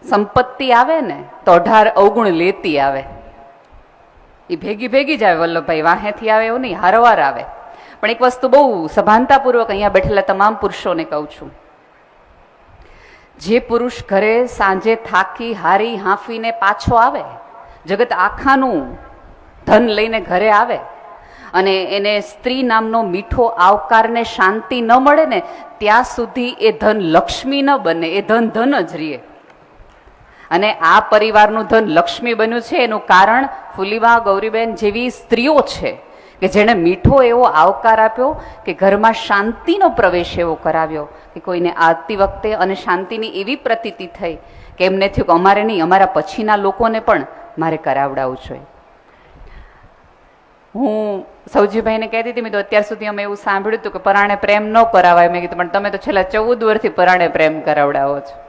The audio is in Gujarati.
સંપત્તિ આવે ને તો 18 અવગુણ લેતી આવે. એ ભેગી ભેગી જ આવે વલ્લભભાઈ, વાહેથી આવે એવું નહીં, હારવાર આવે. પણ એક વસ્તુ બહુ સભાનતાપૂર્વક અહીંયા બેઠેલા તમામ પુરુષોને કહું છું, જે પુરુષ ઘરે સાંજે થાકી હારી હાંફીને પાછો આવે, જગત આખાનું ધન લઈને ઘરે આવે અને એને સ્ત્રી નામનો મીઠો આવકારને શાંતિ ન મળે ને ત્યાં સુધી એ ધન લક્ષ્મી ન બને, એ ધન ધન જ રહે. અને આ પરિવારનું ધન લક્ષ્મી બન્યું છે એનું કારણ ફુલીબા ગૌરીબેન જેવી સ્ત્રીઓ છે કે જેણે મીઠો એવો આવકાર આપ્યો, કે ઘરમાં શાંતિનો પ્રવેશ એવો કરાવ્યો કે કોઈને આવતી વખતે અને શાંતિની એવી પ્રતીતિ થઈ કે એમને થયું કે અમારે નહીં, અમારા પછીના લોકોને પણ મારે કરાવડાવવું જોઈએ. હું સૌજીભાઈને કહેતી હતી, મેં તો અત્યાર સુધી અમે એવું સાંભળ્યું હતું કે પરાણે પ્રેમ ન કરાવાય. મેં કીધું પણ તમે તો છેલ્લા 14 વર્ષથી પરાણે પ્રેમ કરાવડાવો છો.